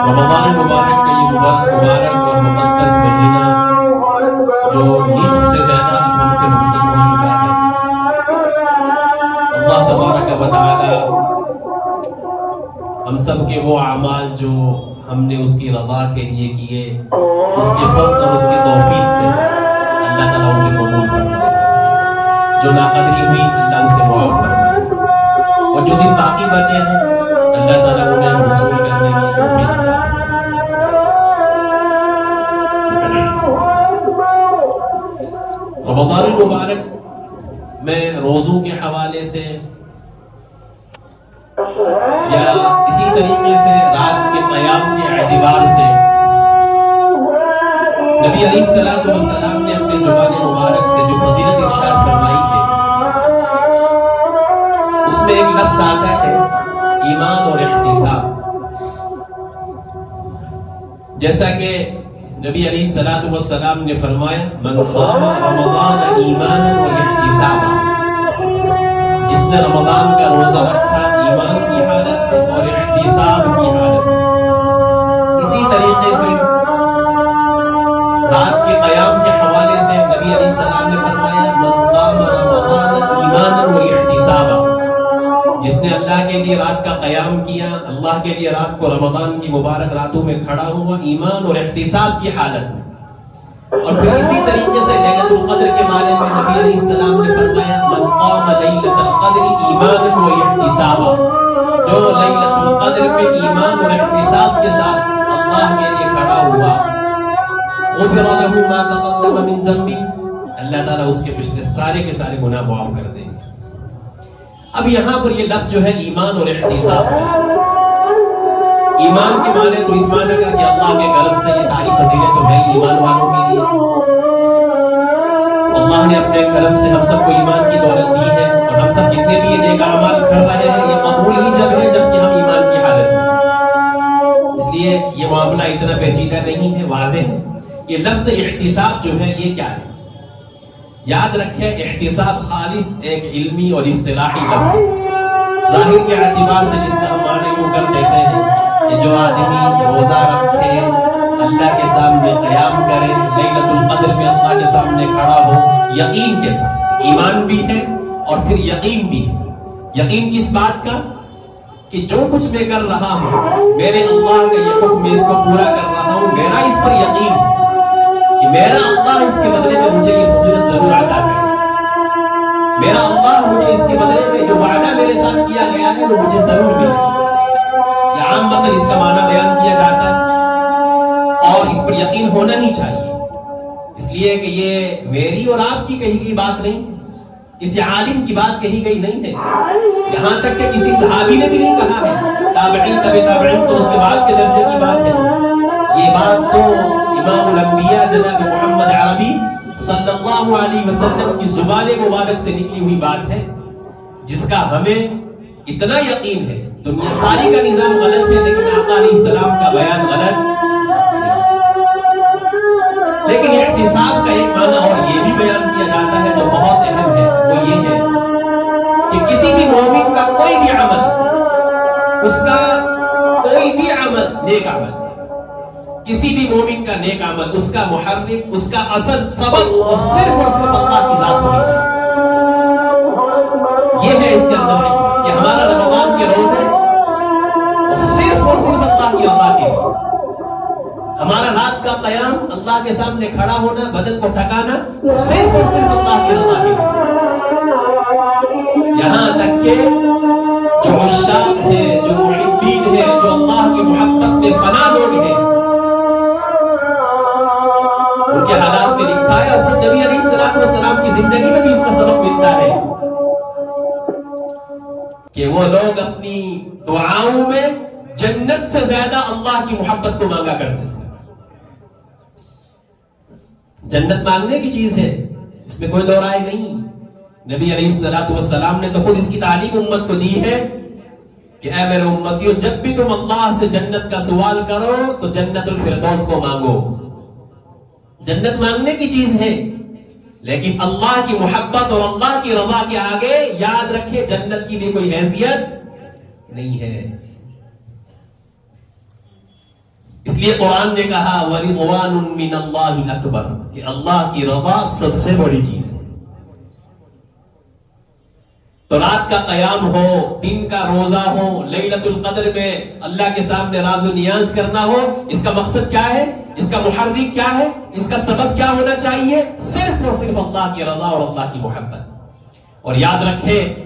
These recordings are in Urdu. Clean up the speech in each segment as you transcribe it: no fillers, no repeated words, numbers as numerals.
رمضان المبارک کا یہ مبارک اور مقدس مہینہ جو نصف سے زیادہ ہم سے رخصت ہو چکا ہے، اللہ تبارک و تعالی ہم سب کے وہ اعمال جو ہم نے اس کی رضا کے لیے کیے، اس کے فضل اور اس کی توفیق سے اللہ تعالیٰ اسے قبول فرمائے، جو ناقدری ہوئی اللہ اسے معاف فرمائے، اور جو دن باقی بچے ہیں اللہ تعالیٰ انہیں وصول کرنے کی توفیق عطا فرمائے۔ رمضان المبارک میں روزوں کے حوالے سے یا اسی طریقے سے رات کے قیام کے اعتبار سے نبی علیہ السلام نے اپنے زبان مبارک سے جو فضیلت ارشاد فرمائی ہے، اس میں ایک لفظ آتا ہے ایمان اور احتساب۔ جیسا کہ نبی علیہ السلام نے فرمایا من صام رمضان ایمانا و احتسابا، جس نے رمضان کا روزہ رکھا ایمان کی حالت میں اور احتساب کی حالت میں۔ اسی طریقے سے رات کے قیام کے حوالے سے نبی علیہ السلام نے فرمایا من قام رمضان ایمانا و احتسابا، جس نے اللہ کے لیے رات کا قیام کیا، اللہ کے لیے رات کو رمضان کی مبارک راتوں میں کھڑا ہوا ایمان اور احتساب کی حالت میں۔ اور پھر اسی طریقے سے لیلۃ القدر کے بارے میں نبی علیہ السلام نے فرمایا من قام لیلۃ القدر ایمانا و احتسابا، جو لیلۃ القدر میں ایمان اور احتساب کے ساتھ اللہ کے لیے کھڑا ہوا، غفر له ما تقدم من ذنبه، اللہ تعالیٰ اس کے پچھلے سارے کے سارے گناہ معاف کر دیں گے۔ اب یہاں پر یہ لفظ جو ہے ایمان اور احتساب ہے، ایمان کے معنی تو اس معنی کا کہ اللہ کے کرم سے یہ ساری فضیلتیں تو ہیں ایمان والوں کے لیے، اللہ نے اپنے کرم سے ہم سب کو ایمان کی دولت دی ہے، اور ہم سب جتنے بھی یہ نیک اعمال کر رہے ہیں یہ قبول ہی جب ہے جب کہ ہم ایمان کی حالت میں، اس لیے یہ معاملہ اتنا پیچیدہ نہیں ہے، واضح ہے۔ یہ لفظ احتساب جو ہے یہ کیا ہے؟ یاد رکھیں احتساب خالص ایک علمی اور اصطلاحی لفظ ہے، ظاہر کے اعتبار سے جس کا ہم معنی یوں کر دیتے ہیں کہ جو آدمی روزہ رکھے، اللہ کے سامنے قیام کرے، لیلۃ القدر میں اللہ کے سامنے کھڑا ہو یقین کے ساتھ، ایمان بھی ہے اور پھر یقین بھی ہے۔ یقین کس بات کا؟ کہ جو کچھ میں کر رہا ہوں میرے اللہ کا یہ حکم میں اس کو پورا کر رہا ہوں، میرا اس پر یقین ہے کہ میرا اللہ اس کے بدلے میں مجھے یہ فضیلت ضرور عطا کرے، میرا اللہ مجھے اس کے بدلے میں جو وعدہ میرے ساتھ کیا گیا ہے وہ مجھے ضرور ملے۔ یہ عام مطلب اس کا معنی بیان کیا جاتا ہے اور اس پر یقین ہونا ہی چاہیے، اس لیے کہ یہ میری اور آپ کی کہی گئی بات نہیں، کسی عالم کی بات کہی گئی نہیں ہے، یہاں تک کہ کسی صحابی نے بھی نہیں کہا ہے، تابعین تبع تابعین تو اس کے بعد کے درجے کی بات ہے، یہ بات تو امام الانبیاء جناب محمد عربی صلی اللہ علیہ وسلم کی زبان مبارک سے نکلی ہوئی بات ہے، جس کا ہمیں اتنا یقین ہے۔ دنیا ساری کا نظام غلط ہے لیکن آقا علیہ السلام کا بیان غلط نہیں۔ لیکن احتساب کا ایک معنی اور یہ بھی بیان کیا جاتا ہے جو بہت اہم ہے، وہ یہ ہے کہ کسی بھی مومن کا کوئی بھی عمل، اس کا کوئی بھی عمل نیک عمل، کسی بھی مومن کا نیک عمل، اس کا محرک، اس کا اصل سبب اور صرف اللہ کی ذات ہونی چاہیے۔ یہ ہے اس کے اندر ہے کہ ہمارا رمضان کے روزے صرف اور صرف اللہ کی رضا کے لیے، ہمارا رات کا قیام، اللہ کے سامنے کھڑا ہونا، بدن کو تھکانا صرف اور صرف اللہ کی رضا کے لیے۔ یہاں تک کہ جو مشتاق ہیں، جو محبین ہیں، جو اللہ کی محبت میں فنا لوگ ہیں، ان کے حالات میں لکھا ہے، اور خود نبی علیہ السلام کی زندگی میں بھی اس کا سبق ملتا ہے کہ وہ لوگ اپنی دعاؤں میں جنت سے زیادہ اللہ کی محبت کو مانگا کرتے تھے۔ جنت مانگنے کی چیز ہے، اس میں کوئی دو رائے نہیں۔ نبی علیہ السلام نے تو خود اس کی تعلیم امت کو دی ہے کہ اے میرے امتیوں، جب بھی تم اللہ سے جنت کا سوال کرو تو جنت الفردوس کو مانگو۔ جنت مانگنے کی چیز ہے، لیکن اللہ کی محبت اور اللہ کی رضا کے آگے یاد رکھے جنت کی بھی کوئی حیثیت نہیں ہے. اس لیے قرآن نے کہا وَرِضْوَانٌ مِّنَ اللَّهِ أَكْبَرُ کہ اللہ کی رضا سب سے بڑی چیز ہے. تو رات کا قیام ہو، دن کا روزہ ہو، لیلۃ القدر میں اللہ کے سامنے راز و نیاز کرنا ہو، اس کا مقصد کیا ہے؟ اس کا محرک کیا ہے؟ اس کا سبب کیا ہونا چاہیے؟ صرف اور صرف اللہ کی رضا اور اللہ کی محبت. اور یاد رکھیں،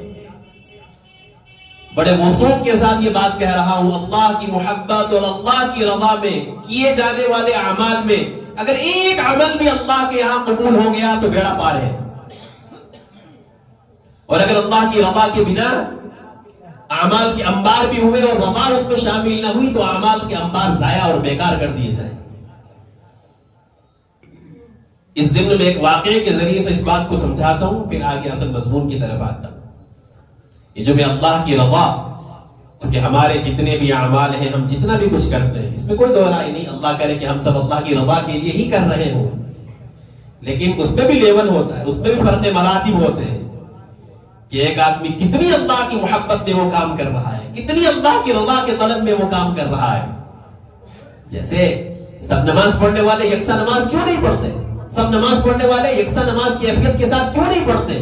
بڑے وصول کے ساتھ یہ بات کہہ رہا ہوں، اللہ کی محبت اور اللہ کی رضا میں کیے جانے والے اعمال میں اگر ایک عمل بھی اللہ کے یہاں قبول ہو گیا تو بیڑا پار ہے. اور اگر اللہ کی رضا کے بنا اعمال کے انبار بھی ہوئے اور رضا اس میں شامل نہ ہوئی تو اعمال کے انبار ضائع اور بیکار کر دیے جائیں. اس ضمن میں ایک واقعے کے ذریعے سے اس بات کو سمجھاتا ہوں، پھر آگے اصل مضمون کی طرف آتا ہوں. یہ جو میں اللہ کی رضا، کیونکہ ہمارے جتنے بھی اعمال ہیں، ہم جتنا بھی کچھ کرتے ہیں، اس میں کوئی دو رائے نہیں. اللہ کرے کہ ہم سب اللہ کی رضا کے لیے ہی کر رہے ہوں، لیکن اس میں بھی لیول ہوتا ہے، اس میں بھی فرق مراتب ہوتے ہیں کہ ایک آدمی کتنی اللہ کی محبت میں وہ کام کر رہا ہے، کتنی اللہ کی رضا کے طلب میں وہ کام کر رہا ہے. جیسے سب نماز پڑھنے والے یکساں نماز کیوں نہیں پڑھتے؟ سب نماز پڑھنے والے یکساں نماز کی اہمیت کے ساتھ کیوں نہیں پڑھتے؟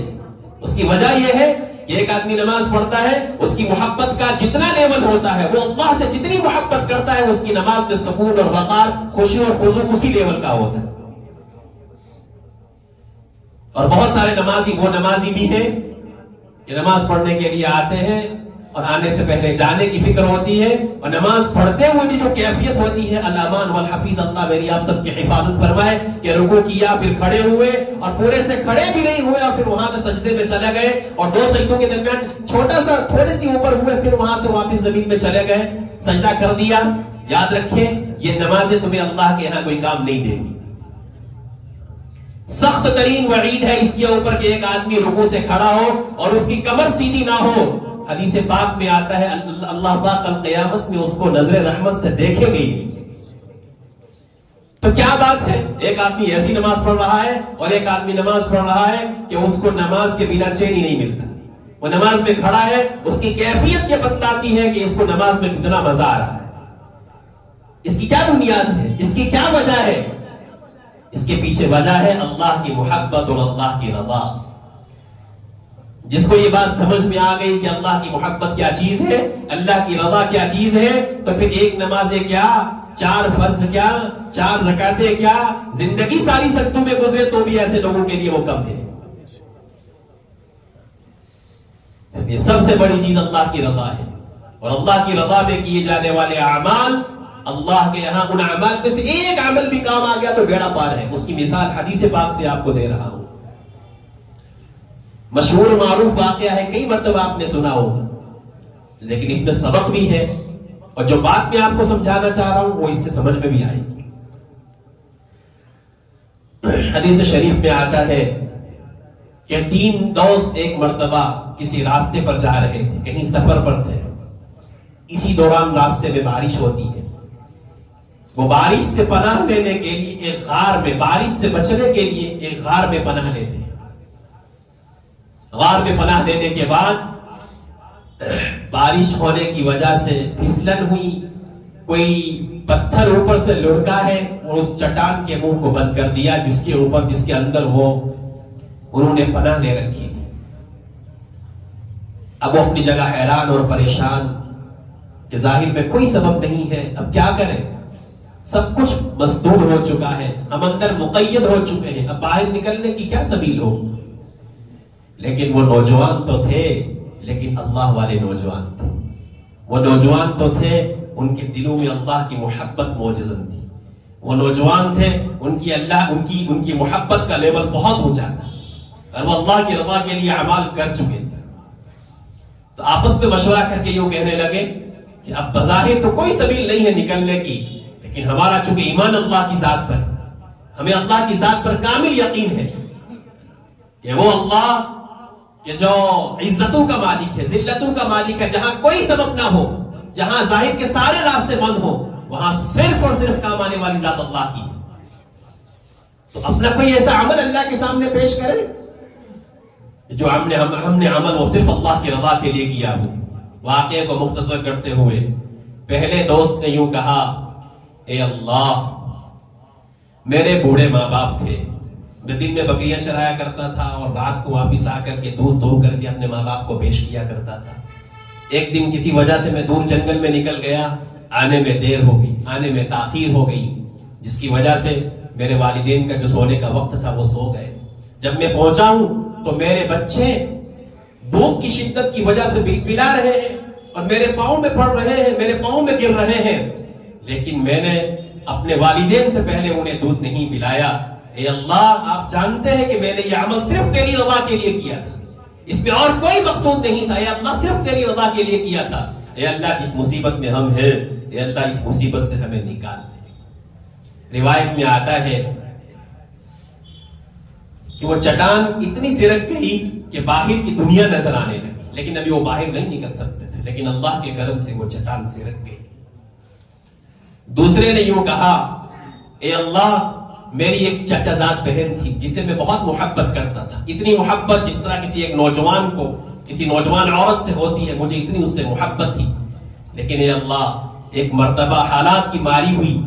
اس کی وجہ یہ ہے کہ ایک آدمی نماز پڑھتا ہے، اس کی محبت کا جتنا لیول ہوتا ہے، وہ اللہ سے جتنی محبت کرتا ہے، اس کی نماز میں سکون اور وقار، خشوع اور خضوع اسی لیول کا ہوتا ہے. اور بہت سارے نمازی وہ نمازی بھی ہیں کہ نماز پڑھنے کے لیے آتے ہیں اور آنے سے پہلے جانے کی فکر ہوتی ہے، اور نماز پڑھتے ہوئے بھی جو کیفیت ہوتی ہے، الامان والحفیظ، اللہ میری آپ سب کی حفاظت فرمائے، کہ رکوع کیا پھر کھڑے ہوئے اور پورے سے کھڑے بھی نہیں ہوئے اور پھر وہاں سے سجدے میں چلے گئے اور دو سجدوں کے درمیان چھوٹا سا تھوڑی سی اوپر ہوئے، پھر وہاں سے واپس زمین میں چلے گئے، سجدہ کر دیا. یاد رکھیں یہ نمازیں تمہیں اللہ کے یہاں کوئی کام نہیں دے گی. سخت ترین وعید ہے اس کے اوپر کہ ایک آدمی رکوع سے کھڑا ہو اور اس کی کمر سیدھی نہ ہو. حدیث پاک میں آتا ہے اللہ پاک کل قیامت میں اس کو نظر رحمت سے دیکھے گی نہیں. تو کیا بات ہے، ایک آدمی ایسی نماز پڑھ رہا ہے اور ایک آدمی نماز پڑھ رہا ہے کہ اس کو نماز کے بنا چین ہی نہیں ملتا. وہ نماز میں کھڑا ہے، اس کی کیفیت یہ بتاتی ہے کہ اس کو نماز میں کتنا مزہ آ رہا ہے. اس کی کیا بنیاد ہے، اس کی کیا وجہ ہے؟ اس کے پیچھے وجہ ہے اللہ کی محبت اور اللہ کی رضا. جس کو یہ بات سمجھ میں آ گئی کہ اللہ کی محبت کیا چیز ہے، اللہ کی رضا کیا چیز ہے، تو پھر ایک نمازیں کیا، 4 فرض کیا، 4 رکعتیں کیا، زندگی ساری سجدوں میں گزرے تو بھی ایسے لوگوں کے لیے وہ کم ہے. اس لیے سب سے بڑی چیز اللہ کی رضا ہے، اور اللہ کی رضا میں کیے جانے والے اعمال، اللہ کے یہاں ان اعمال میں سے ایک عمل بھی کام آ گیا تو بیڑا پار ہے. اس کی مثال حدیث پاک سے آپ کو دے رہا ہوں. مشہور معروف واقعہ ہے، کئی مرتبہ آپ نے سنا ہوگا، لیکن اس میں سبق بھی ہے، اور جو بات میں آپ کو سمجھانا چاہ رہا ہوں وہ اس سے سمجھ میں بھی آئے گی. حدیث شریف میں آتا ہے کہ 3 دوست ایک مرتبہ کسی راستے پر جا رہے تھے، کہیں سفر پر تھے. اسی دوران راستے میں بارش ہوتی ہے. وہ بارش سے پناہ لینے کے لیے ایک غار میں، بارش سے بچنے کے لیے ایک غار میں پناہ لیتے ہیں. غار میں پناہ لینے کے بعد بارش ہونے کی وجہ سے پھسلن ہوئی، کوئی پتھر اوپر سے لڑکا ہے اور اس چٹان کے منہ کو بند کر دیا جس کے اندر وہ انہوں نے پناہ لے رکھی تھی. اب وہ اپنی جگہ حیران اور پریشان کہ ظاہر میں کوئی سبب نہیں ہے، اب کیا کریں، سب کچھ مسدود ہو چکا ہے، ہم اندر مقید ہو چکے ہیں، اب باہر نکلنے کی کیا سبیل ہو. لیکن وہ نوجوان تو تھے، لیکن اللہ والے نوجوان تھے. وہ نوجوان تو تھے، ان کے دلوں میں اللہ کی محبت موجزن تھی. وہ نوجوان تھے، ان کی محبت کا لیول بہت اونچا تھا، اور وہ اللہ کی رضا کے لیے اعمال کر چکے تھے. تو آپس میں مشورہ کر کے یوں کہنے لگے کہ اب بظاہر تو کوئی سبیل نہیں ہے نکلنے کی، لیکن ہمارا چونکہ ایمان اللہ کی ذات پر، ہمیں اللہ کی ذات پر کامل یقین ہے کہ وہ اللہ کہ جو عزتوں کا مالک ہے، ذلتوں کا مالک ہے، جہاں کوئی سبب نہ ہو، جہاں ظاہر کے سارے راستے بند ہو، وہاں صرف اور صرف کام آنے والی ذات اللہ کی ہے. تو اپنا کوئی ایسا عمل اللہ کے سامنے پیش کرے جو ہم نے عمل وہ صرف اللہ کی رضا کے لیے کیا ہو. واقعے کو مختصر کرتے ہوئے پہلے دوست نے یوں کہا، اے اللہ، میرے بوڑھے ماں باپ تھے، میں دن میں بکریاں چرایا کرتا تھا اور رات کو واپس آ کر کے دودھ دو کر کے اپنے ماں باپ کو پیش کیا کرتا تھا. ایک دن کسی وجہ سے میں دور جنگل میں نکل گیا، آنے میں دیر ہو گئی، آنے میں تاخیر ہو گئی، جس کی وجہ سے میرے والدین کا جو سونے کا وقت تھا وہ سو گئے. جب میں پہنچا ہوں تو میرے بچے بھوک کی شدت کی وجہ سے پلا رہے ہیں اور میرے پاؤں میں پڑ رہے ہیں، میرے پاؤں میں گر رہے ہیں، لیکن میں نے اپنے والدین سے پہلے انہیں دودھ نہیں پلایا. اے اللہ، آپ جانتے ہیں کہ میں نے یہ عمل صرف تیری رضا کے لیے کیا تھا، اس میں اور کوئی مقصود نہیں تھا. اے اللہ، صرف تیری رضا کے لیے کیا تھا. اے اللہ، جس مصیبت میں ہم ہیں، اے اللہ اس مصیبت سے ہمیں نکال دے. روایت میں آتا ہے کہ وہ چٹان اتنی سرک گئی کہ باہر کی دنیا نظر آنے لگی، لیکن ابھی وہ باہر نہیں نکل سکتے تھے، لیکن اللہ کے کرم سے وہ چٹان سرک گئی. دوسرے نے یوں کہا، اے اللہ، میری ایک چچا زاد بہن تھی جسے میں بہت محبت کرتا تھا، اتنی محبت جس طرح کسی ایک نوجوان کو کسی نوجوان عورت سے ہوتی ہے، مجھے اتنی اس سے محبت تھی. لیکن اے اللہ، ایک مرتبہ حالات کی ماری ہوئی،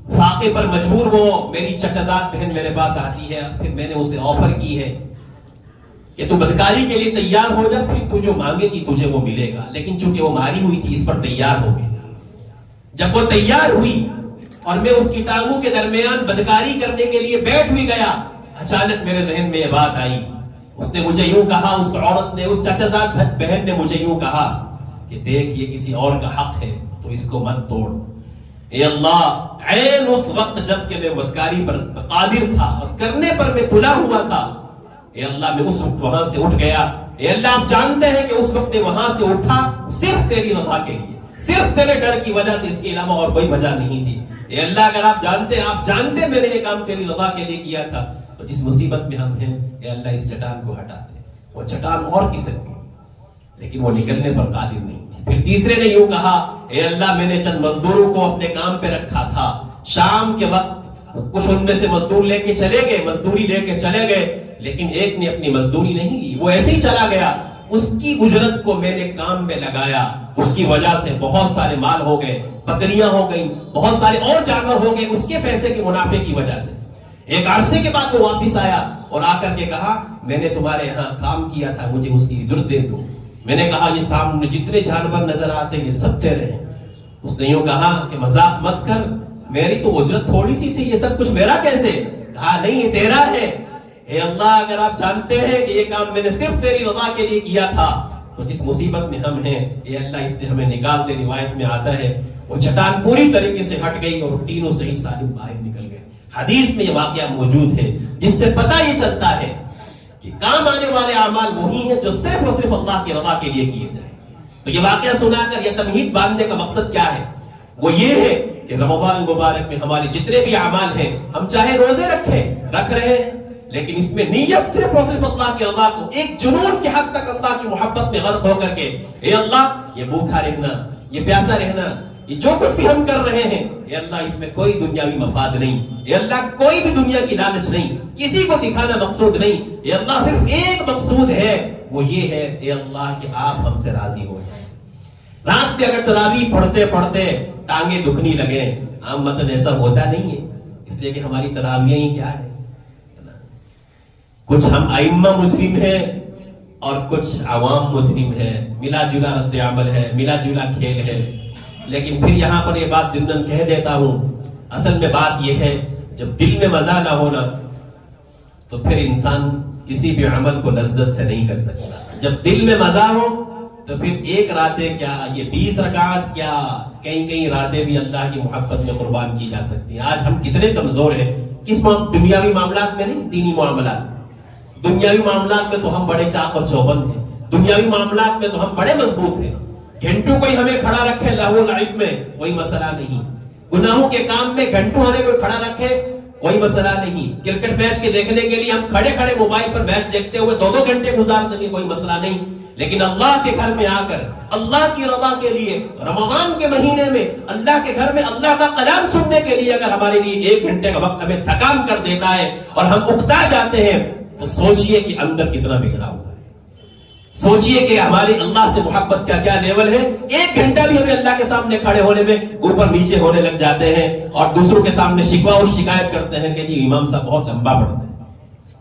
فاقے پر مجبور وہ میری چچا زاد بہن میرے پاس آتی ہے. پھر میں نے اسے آفر کی ہے کہ تو بدکاری کے لیے تیار ہو جا، پھر تو جو مانگے گی تجھے وہ ملے گا. لیکن چونکہ وہ ماری ہوئی تھی، اس پر تیار ہو گئی. جب وہ تیار ہوئی اور میں اس کی ٹانگوں کے درمیان بدکاری کرنے کے لیے بیٹھ بھی گیا، اچانک میرے ذہن میں یہ بات آئی. اس نے مجھے یوں کہا، اس عورت نے، اس چچا زاد بہن نے مجھے یوں کہا کہ دیکھ، یہ کسی اور کا حق ہے تو اس کو مت توڑ. اے اللہ، عین اس وقت جب کہ میں بدکاری پر قادر تھا اور کرنے پر میں تلا ہوا تھا، اے اللہ، میں اس وقت وہاں سے اٹھ گیا. اے اللہ، آپ جانتے ہیں کہ اس وقت میں وہاں سے اٹھا صرف تیری رضا کے لیے، صرف تیرے ڈر کی وجہ سے، اس کے علاوہ اور کوئی وجہ نہیں تھی. اے اللہ، اگر آپ جانتے میں نے یہ کام تیری رضا کے لیے کیا تھا تو جس مصیبت میں ہم ہیں، اے اللہ، اس چٹان کو ہٹا دے. وہ چٹان اور کس کی، لیکن وہ نکلنے پر قادر نہیں تھی. پھر تیسرے نے یوں کہا، اے اللہ، میں نے چند مزدوروں کو اپنے کام پہ رکھا تھا، شام کے وقت کچھ ان میں سے مزدور لے کے چلے گئے، مزدوری لے کے چلے گئے، لیکن ایک نے اپنی مزدوری نہیں لی، وہ ایسے ہی چلا گیا. اس کی اجرت کو میں نے کام میں لگایا، اس کی وجہ سے بہت سارے مال ہو گئے، بکریاں ہو گئیں، بہت سارے اور جانور ہو گئے اس کے پیسے کے منافع کی وجہ سے. ایک عرصے کے بعد وہ واپس آیا اور آ کر کے کہا، میں نے تمہارے یہاں کام کیا تھا، مجھے اس کی اجرت دے دو. میں نے کہا، یہ سامنے جتنے جانور نظر آتے یہ سب تیرے ہیں. اس نے یوں کہا کہ مذاق مت کر، میری تو اجرت تھوڑی سی تھی، یہ سب کچھ میرا کیسے؟ کہا، نہیں، یہ تیرا ہے. اے اللہ، اگر آپ جانتے ہیں کہ یہ کام میں نے صرف تیری رضا کے لیے کیا تھا تو جس مصیبت میں ہم ہیں، اے اللہ، اس سے ہمیں نکال دے. روایت میں آتا ہے وہ چٹان پوری طریقے سے ہٹ گئی اور تینوں صحیح سالم باہر نکل گئے. حدیث میں یہ واقعہ موجود ہے جس سے پتہ یہ چلتا ہے کہ کام آنے والے اعمال وہی ہیں جو صرف اور صرف اللہ کی رضا کے لیے کیے جائیں. تو یہ واقعہ سنا کر یہ تمہید باندھنے کا مقصد کیا ہے؟ وہ یہ ہے کہ رمضان المبارک میں ہمارے جتنے بھی اعمال ہیں، ہم چاہے روزے رکھ رہے ہیں، لیکن اس میں نیت صرف اور صرف اللہ کی رضا کو ایک جنون کے حد تک اللہ کی محبت میں غرق ہو کر کے، اے اللہ، یہ بھوکا رہنا، یہ پیاسا رہنا، یہ جو کچھ بھی ہم کر رہے ہیں، اے اللہ، اس میں کوئی دنیاوی مفاد نہیں، اے اللہ، کوئی بھی دنیا کی لالچ نہیں، کسی کو دکھانا مقصود نہیں. اے اللہ، صرف ایک مقصود ہے، وہ یہ ہے، اے اللہ، کہ آپ ہم سے راضی ہو جائیں. رات میں اگر تراویح پڑھتے پڑھتے ٹانگیں دکھنی لگے، عام مطلب ایسا ہوتا نہیں ہے، اس لیے کہ ہماری تراویح ہی کیا ہے، کچھ ہم ائمہ مجرم ہیں اور کچھ عوام مجرم ہیں، ملا جلا رد عمل ہے، ملا جلا کھیل ہے. لیکن پھر یہاں پر یہ بات ضمناً کہہ دیتا ہوں، اصل میں بات یہ ہے، جب دل میں مزہ نہ ہونا تو پھر انسان کسی بھی عمل کو لذت سے نہیں کر سکتا. جب دل میں مزہ ہو تو پھر ایک راتیں کیا، یہ 20 رکعات کیا، کئی راتیں بھی اللہ کی محبت میں قربان کی جا سکتی ہیں. آج ہم کتنے کمزور ہیں کس دنیاوی معاملات میں نہیں، دینی معاملات. دنیاوی معاملات میں تو ہم بڑے چاق اور چوبند ہیں، دنیاوی معاملات میں تو ہم بڑے مضبوط ہیں. گھنٹوں کوئی ہمیں کھڑا رکھے لہو لعب میں کوئی مسئلہ نہیں، گناہوں کے کام میں گھنٹوں ہمیں کوئی کھڑا رکھے کوئی مسئلہ نہیں. کرکٹ میچ کے دیکھنے کے لیے ہم کھڑے کھڑے موبائل پر میچ دیکھتے ہوئے 2-2 گھنٹے گزار دیں گے, کوئی مسئلہ نہیں. لیکن اللہ کے گھر میں آ کر اللہ کی رضا کے لیے رمضان کے مہینے میں اللہ کے گھر میں اللہ کا کلام سننے کے لیے اگر ہمارے لیے 1 گھنٹے کا وقت ہمیں تھکان کر دیتا ہے اور ہم اکتا جاتے ہیں, تو سوچئے کہ اندر کتنا بگڑا ہوا ہے. سوچئے کہ ہماری اللہ سے محبت کا کیا لیول ہے. 1 گھنٹہ بھی ہمیں اللہ کے سامنے کھڑے ہونے میں اوپر نیچے ہونے لگ جاتے ہیں اور دوسروں کے سامنے شکوہ اور شکایت کرتے ہیں کہ جی امام صاحب بہت لمبا پڑھتے ہیں,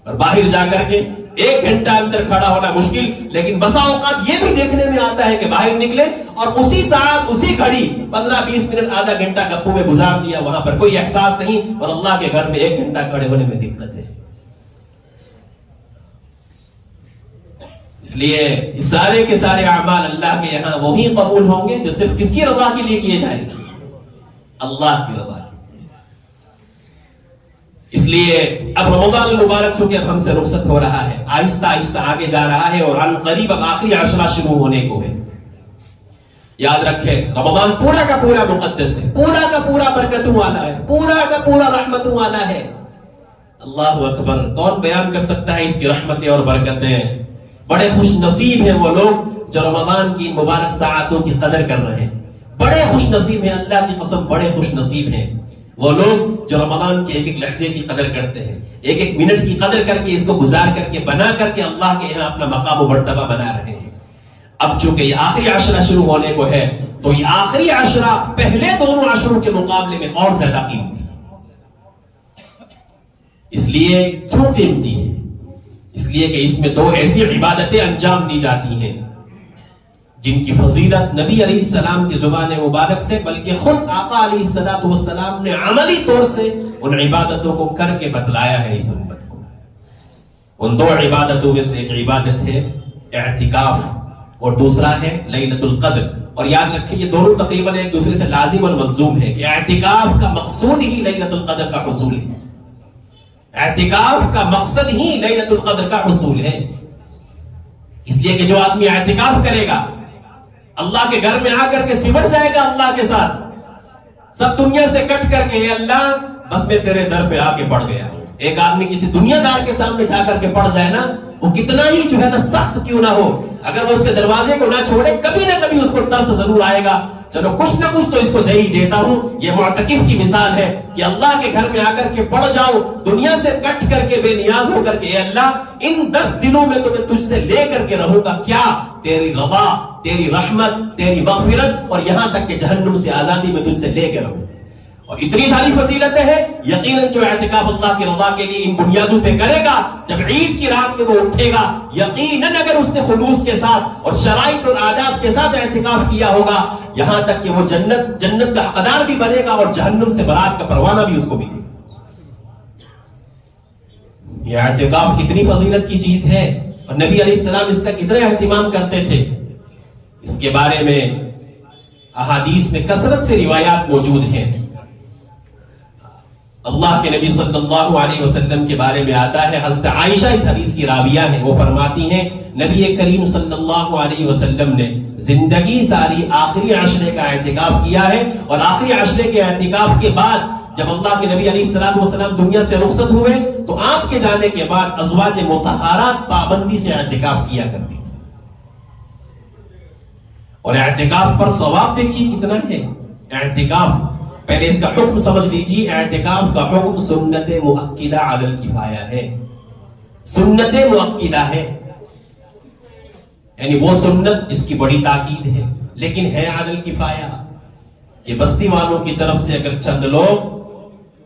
اور باہر جا کر کے 1 گھنٹہ اندر کھڑا ہونا مشکل. لیکن بسا اوقات یہ بھی دیکھنے میں آتا ہے کہ باہر نکلے اور اسی ساتھ اسی گھڑی 15-20 منٹ آدھا گھنٹہ گپوں میں گزار دیا, وہاں پر کوئی احساس نہیں, اور اللہ کے گھر میں 1 گھنٹہ کھڑے ہونے میں دقت ہے. اس لیے سارے کے سارے اعمال اللہ کے یہاں وہی قبول ہوں گے جو صرف کس کی رضا کے لیے کیے جائیں گے, اللہ کی رضا. اس لیے اب رمضان المبارک چونکہ اب ہم سے رخصت ہو رہا ہے, آہستہ آہستہ آگے جا رہا ہے, اور عن قریب اب آخری عشرہ شروع ہونے کو ہے. یاد رکھیں رمضان پورا کا پورا مقدس ہے, پورا کا پورا برکتوں والا ہے, پورا کا پورا رحمتوں والا ہے. اللہ اکبر, کون بیان کر سکتا ہے اس کی رحمتیں اور برکتیں. بڑے خوش نصیب ہیں وہ لوگ جو رمضان کی مبارک ساعتوں کی قدر کر رہے ہیں. بڑے خوش نصیب ہیں, اللہ کی قسم بڑے خوش نصیب ہیں وہ لوگ جو رمضان کے 1-1 لحظے کی قدر کرتے ہیں, 1-1 منٹ کی قدر کر کے اس کو گزار کر کے بنا کر کے اللہ کے یہاں اپنا مقام و مرتبہ بنا رہے ہیں. اب چونکہ یہ آخری عشرہ شروع ہونے کو ہے, تو یہ آخری عشرہ پہلے دونوں عشروں کے مقابلے میں اور زیادہ قیمتی ہے. اس لیے کیوں قیمتی ہے؟ اس لیے کہ اس میں 2 ایسی عبادتیں انجام دی جاتی ہیں جن کی فضیلت نبی علیہ السلام کی زبان مبارک سے بلکہ خود آقا علیہ السلام نے عملی طور سے ان عبادتوں کو کر کے بتلایا ہے اس امت کو. ان 2 عبادتوں میں سے ایک عبادت ہے اعتکاف اور دوسرا ہے لیلۃ القدر. اور یاد رکھیں یہ دونوں تقریباً ایک دوسرے سے لازم اور ملزوم ہے کہ اعتکاف کا مقصود ہی لیلۃ القدر کا حصول ہے. اعتکاف کا مقصد ہی لیلۃ القدر کا حصول ہے. اس لیے کہ جو آدمی اعتکاف کرے گا اللہ کے گھر میں آ کر کے سمٹ جائے گا اللہ کے ساتھ, سب دنیا سے کٹ کر کے اے اللہ بس میں تیرے در پہ آ کے پڑ گیا. ایک آدمی کسی دنیا دار کے سامنے جا کر کے پڑ جائے نا, وہ کتنا ہی جو ہے نا سخت کیوں نہ ہو, اگر وہ اس کے دروازے کو نہ چھوڑے کبھی نہ کبھی اس کو ترس ضرور آئے گا, چلو کچھ نہ کچھ تو اس کو دے ہی دیتا ہوں. یہ معتکف کی مثال ہے کہ اللہ کے گھر میں آ کر کے پڑ جاؤ, دنیا سے کٹ کر کے بے نیاز ہو کر کے, اے اللہ ان 10 دنوں میں تو میں تجھ سے لے کر کے رہوں گا کیا, تیری رضا, تیری رحمت, تیری مغفرت, اور یہاں تک کہ جہنم سے آزادی میں تجھ سے لے کے رہوں. اور اتنی ساری فضیلتیں ہیں. یقیناً جو اعتکاف اللہ کی رضا کے لیے ان بنیادوں پہ کرے گا, جب عید کی رات میں وہ اٹھے گا, یقیناً اگر اس نے خلوص کے ساتھ اور شرائط اور آداب کے ساتھ اعتکاف کیا ہوگا, یہاں تک کہ وہ جنت کا حقدار بھی بنے گا اور جہنم سے برات کا پروانہ بھی اس کو ملے گا. یہ اعتکاف کتنی فضیلت کی چیز ہے, اور نبی علیہ السلام اس کا کتنا اہتمام کرتے تھے, اس کے بارے میں احادیث میں کثرت سے روایات موجود ہیں. اللہ کے نبی صلی اللہ علیہ وسلم کے بارے میں آتا ہے, حضرت عائشہ اس حدیث کی راویہ ہیں, وہ فرماتی ہیں نبی کریم صلی اللہ علیہ وسلم نے زندگی ساری آخری عشرے کا اعتکاف کیا ہے, اور آخری عشرے کے اعتکاف کے بعد جب اللہ کے نبی علیہ الصلوۃ والسلام دنیا سے رخصت ہوئے تو آپ کے جانے کے بعد ازواج مطہرات پابندی سے اعتکاف کیا کرتی تھی. اور اعتکاف پر ثواب دیکھیے کتنا ہے. اعتکاف پہلے اس کا حکم سمجھ لیجیے, اعتکاف کا حکم سنت مؤکدہ علی الکفایہ ہے. سنت مؤکدہ ہے یعنی وہ سنت جس کی بڑی تاکید ہے, لیکن ہے علی الکفایہ کہ بستی والوں کی طرف سے اگر چند لوگ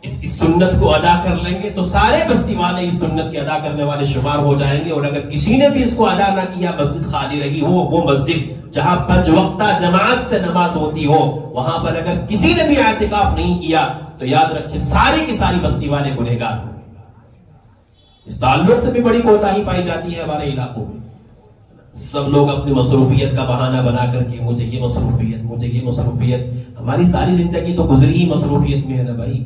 اس سنت کو ادا کر لیں گے تو سارے بستی والے اس سنت کے ادا کرنے والے شمار ہو جائیں گے. اور اگر کسی نے بھی اس کو ادا نہ کیا, مسجد خالی رہی ہو, وہ مسجد جہاں 5 وقتہ جماعت سے نماز ہوتی ہو, وہاں پر اگر کسی نے بھی اعتکاف نہیں کیا تو یاد رکھیں ساری کی ساری بستی والے گنہگار ہوں. اس تعلق سے بھی بڑی کوتاہی پائی جاتی ہے ہمارے علاقوں میں. سب لوگ اپنی مصروفیت کا بہانہ بنا کر کے مجھے یہ مصروفیت, مجھے یہ مصروفیت. ہماری ساری زندگی تو گزری ہی مصروفیت میں ہے نا بھائی.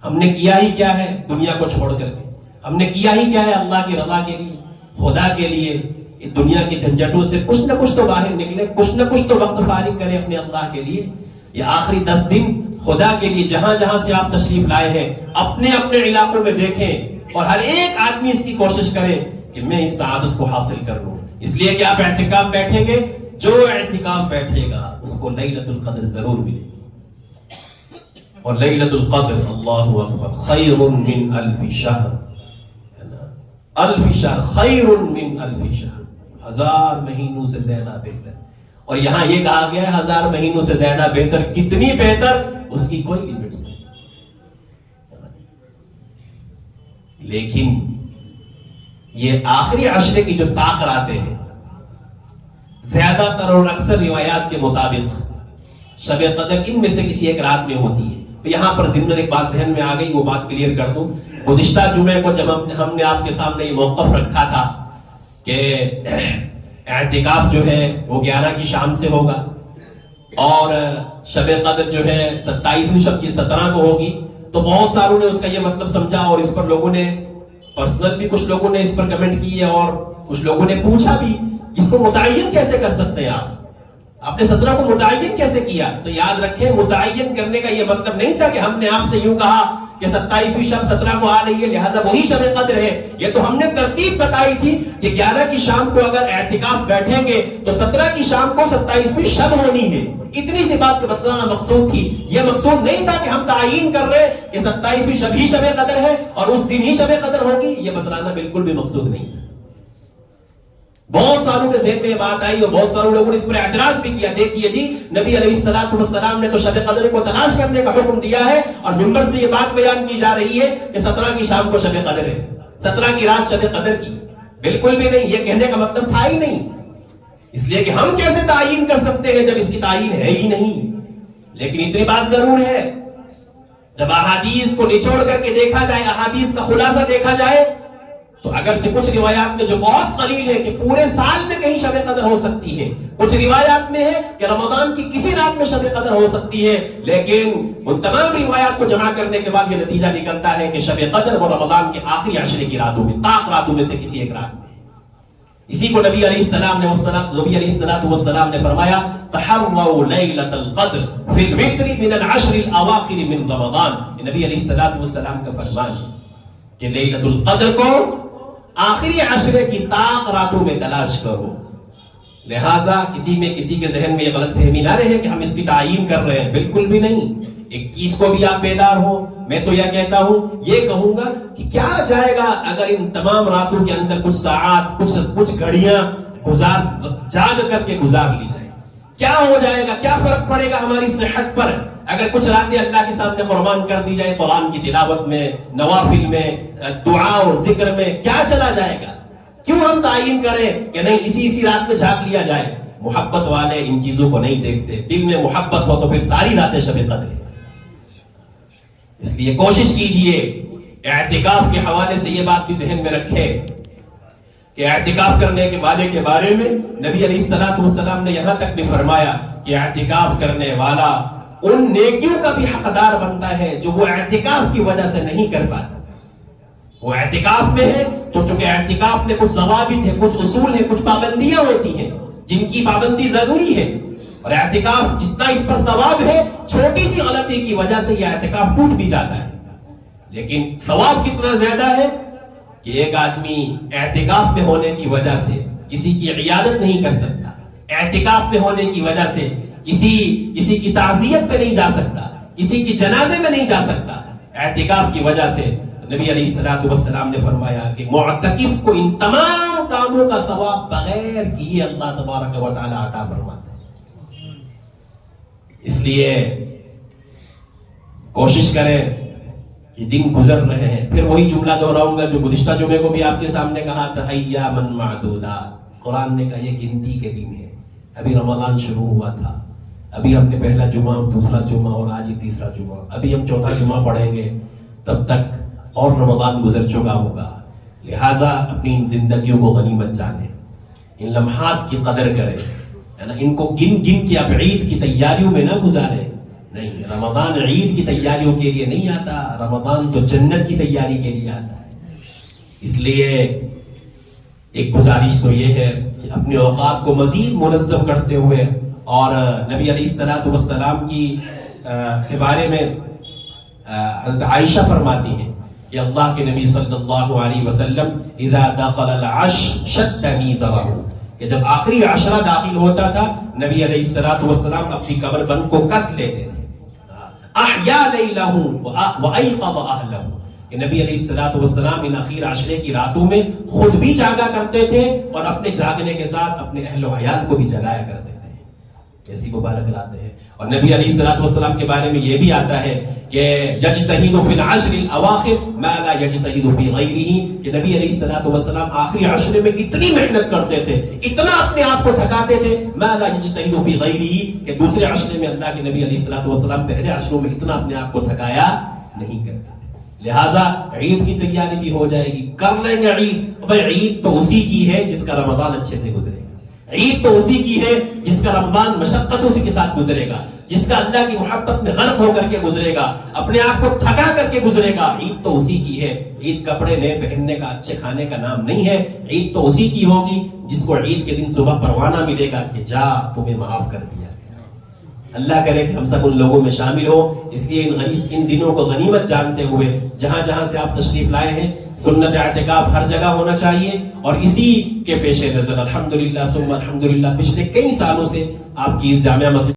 ہم نے کیا ہی کیا ہے دنیا کو چھوڑ کر کے, ہم نے کیا ہی کیا ہے اللہ کی رضا کے لیے, خدا کے لیے. اس دنیا کی جھنجھٹوں سے کچھ نہ کچھ تو باہر نکلے, کچھ نہ کچھ تو وقت فارغ کرے اپنے اللہ کے لیے. یہ آخری 10 دن خدا کے لیے جہاں جہاں سے آپ تشریف لائے ہیں اپنے اپنے علاقوں میں دیکھیں اور ہر ایک آدمی اس کی کوشش کرے کہ میں اس سعادت کو حاصل کر لوں. اس لیے کہ آپ اعتکاف بیٹھیں گے, جو اعتکاف بیٹھے گا اس کو لیلۃ القدر ضرور ملے گی. اور لیلۃ القدر اللہ اکبر خیر من الف شہر, الف شہر خیر من الف شہر, 1000 مہینوں سے زیادہ بہتر. اور یہاں یہ کہا گیا ہے 1000 مہینوں سے زیادہ بہتر, کتنی بہتر اس کی کوئی لمٹ نہیں. لیکن یہ آخری عشرے کی جو طاق راتیں ہیں, زیادہ تر اور اکثر روایات کے مطابق شب قدر ان میں سے کسی ایک رات میں ہوتی ہے. یہاں پر ضمن ایک بات ذہن میں آ گئی, وہ بات کلیئر کر دوں. گزشتہ جمعے کو جب ہم نے آپ کے سامنے یہ موقف رکھا تھا کہ اعتکاف جو ہے وہ 11 کی شام سے ہوگا اور شب قدر جو ہے 27ویں شب کی 17 کو ہوگی, تو بہت ساروں نے اس کا یہ مطلب سمجھا اور اس پر لوگوں نے پرسنل بھی کچھ لوگوں نے اس پر کمنٹ کیے اور کچھ لوگوں نے پوچھا بھی اس کو متعین کیسے کر سکتے ہیں آپ نے 17 کو متعین کیسے کیا. تو یاد رکھیں متعین کرنے کا یہ مطلب نہیں تھا کہ ہم نے آپ سے یوں کہا کہ 27ویں شب 17 کو آ رہی ہے لہٰذا وہی شب قدر ہے. یہ تو ہم نے ترتیب بتائی تھی کہ 11 کی شام کو اگر اعتکاف بیٹھیں گے تو 17 کی شام کو 27ویں شب ہونی ہے. اتنی سی بات بتلانا مقصود تھی. یہ مقصود نہیں تھا کہ ہم تعین کر رہے کہ 27ویں شب ہی شب قدر ہے اور اس دن ہی شب قدر ہوگی. یہ بتلانا بالکل بھی مقصود نہیں تھا. بہت ساروں کے ذہن میں یہ بات آئی اور بہت سارے لوگوں نے اس پر اعتراض بھی کیا. دیکھیے جی نبی علیہ السلام نے تو شب قدر کو تلاش کرنے کا حکم دیا ہے اور منبر سے یہ بات بیان کی جا رہی ہے کہ 17 کی شام کو شب قدر ہے, 17 کی رات شب قدر کی. بالکل بھی نہیں, یہ کہنے کا مطلب تھا ہی نہیں. اس لیے کہ ہم کیسے تعین کر سکتے ہیں جب اس کی تعین ہے ہی نہیں. لیکن اتنی بات ضرور ہے, جب احادیث کو نچوڑ کر کے دیکھا جائے, احادیث کا خلاصہ دیکھا جائے, تو اگرچہ کچھ روایات میں جو بہت قلیل ہے کہ پورے سال میں کہیں شب قدر ہو سکتی ہے, کچھ روایات میں ہے کہ رمضان کی کسی رات میں شب قدر ہو سکتی ہے, لیکن ان تمام روایات کو جمع کرنے کے بعد یہ نتیجہ نکلتا ہے کہ شب قدر وہ رمضان کے آخری عشرے کی راتوں میں, طاق راتوں میں سے کسی ایک رات میں. اسی کو نبی علیہ السلام نے فرمایا تحروا لیلۃ القدر فی الوتر من العشر الاواخر من رمضان. نبی علیہ السلام کا فرمان ہے کہ لیلۃ القدر کو آخری عشرے کی طاق راتوں میں تلاش کرو. لہذا کسی میں کسی کے ذہن میں یہ غلط فہمی نہ رہے کہ ہم اس کی تعین کر رہے ہیں, بالکل بھی نہیں. 21 کو بھی آپ بیدار ہو, میں تو یہ کہتا ہوں, یہ کہوں گا کہ کیا جائے گا اگر ان تمام راتوں کے اندر کچھ ساعات کچھ گھڑیاں جاگ کر کے گزار لی جائے. کیا ہو جائے گا, کیا فرق پڑے گا ہماری صحت پر اگر کچھ راتیں اللہ کے سامنے قربان کر دی جائے, قرآن کی تلاوت میں, نوافل میں, دعا اور ذکر میں, کیا چلا جائے گا. کیوں ہم تعین کریں کہ نہیں اسی رات میں جھانک لیا جائے. محبت والے ان چیزوں کو نہیں دیکھتے, دل میں محبت ہو تو پھر ساری راتیں شب قدر ہے. اس لیے کوشش کیجئے اعتکاف کے حوالے سے یہ بات بھی ذہن میں رکھے کہ اعتکاف کرنے کے والے کے بارے میں نبی علیہ السلام نے یہاں تک بھی فرمایا کہ اعتکاف کرنے والا ان نیکیوں کا بھی حقدار بنتا ہے جو وہ اعتکاف کی وجہ سے نہیں کر پاتا. وہ اعتکاف میں ہے تو چونکہ اعتکاف میں کچھ ضوابط ہیں, کچھ اصول ہیں, کچھ پابندیاں ہوتی ہیں جن کی پابندی ضروری ہے, اور اعتکاف جتنا اس پر ثواب ہے چھوٹی سی غلطی کی وجہ سے یہ اعتکاف ٹوٹ بھی جاتا ہے. لیکن ثواب کتنا زیادہ ہے کہ ایک آدمی اعتکاف میں ہونے کی وجہ سے کسی کی عیادت نہیں کر سکتا, اعتکاف میں ہونے کی وجہ سے کسی کی تعزیت پہ نہیں جا سکتا, کسی کی جنازے میں نہیں جا سکتا. اعتکاف کی وجہ سے نبی علیہ السلام نے فرمایا کہ معتکف کو ان تمام کاموں کا ثواب بغیر کیے اللہ تبارک و تعالی عطا فرماتا ہے. اس لیے کوشش کریں کہ دن گزر رہے ہیں. پھر وہی جملہ دہراؤں گا جو گزشتہ جمعے کو بھی آپ کے سامنے کہا تھا, ایاما معدودات. قرآن نے کہا یہ گنتی کے دن ہے. ابھی رمضان شروع ہوا تھا, ابھی ہم نے پہلا جمعہ, دوسرا جمعہ اور آج ہی تیسرا جمعہ, ابھی ہم چوتھا جمعہ پڑھیں گے, تب تک اور رمضان گزر چکا ہوگا. لہٰذا اپنی ان زندگیوں کو غنیمت جانیں, ان لمحات کی قدر کریں, ان کو گن کے اب عید کی تیاریوں میں نہ گزاریں. نہیں, رمضان عید کی تیاریوں کے لیے نہیں آتا, رمضان تو جنت کی تیاری کے لیے آتا ہے. اس لیے ایک گزارش تو یہ ہے کہ اپنے اوقات کو مزید منظم کرتے ہوئے اور نبی علیہ الصلوۃ والسلام کی کے بارے میں حضرت عائشہ فرماتی ہیں کہ اللہ کے نبی صلی اللہ علیہ وسلم اذا دخل العشر شد میزرہ، کہ جب آخری عشرہ داخل ہوتا تھا نبی علیہ الصلوۃ والسلام اپنی کمر بند کو کس لیتے تھے. احیا لیلہ وایقظ اہلہ، کہ نبی علیہ الصلوۃ والسلام ان اخیر عشرے کی راتوں میں خود بھی جاگا کرتے تھے اور اپنے جاگنے کے ساتھ اپنے اہل و عیال کو بھی جگایا کرتے تھے. ایسی مبارک راتیں ہیں. اور نبی علیہ الصلوۃ والسلام کے بارے میں یہ بھی آتا ہے کہ یجتہد فی العشر الاواخر ما لا یجتہد فی غیرہ، کہ نبی علیہ الصلوۃ والسلام آخری عشرے میں اتنی محنت کرتے تھے، اتنا اپنے آپ کو تھکاتے تھے، ما لا یجتہد فی غیرہ، کہ دوسرے عشرے میں اللہ کے نبی علیہ الصلوۃ والسلام پہلے عشروں میں اتنا اپنے آپ کو تھکایا نہیں کرتے. لہٰذا عید کی تیاری بھی ہو جائے گی، کر لیں گے عید. بھائی عید تو اسی کی ہے جس کا رمضان اچھے سے گزرے گا، عید تو اسی کی ہے جس کا رمضان مشقتوں سے کے ساتھ گزرے گا، جس کا اللہ کی محبت میں غرق ہو کر کے گزرے گا، اپنے آپ کو تھکا کر کے گزرے گا. عید تو اسی کی ہے. عید کپڑے نئے پہننے کا، اچھے کھانے کا نام نہیں ہے. عید تو اسی کی ہوگی جس کو عید کے دن صبح پروانہ ملے گا کہ جا تمہیں معاف کر دیا. اللہ کرے کہ ہم سب ان لوگوں میں شامل ہو. اس لیے ان دنوں کو غنیمت جانتے ہوئے جہاں جہاں سے آپ تشریف لائے ہیں، سنت اعتکاف ہر جگہ ہونا چاہیے. اور اسی کے پیش نظر الحمدللہ ثم الحمدللہ پچھلے کئی سالوں سے آپ کی اس جامعہ مسجد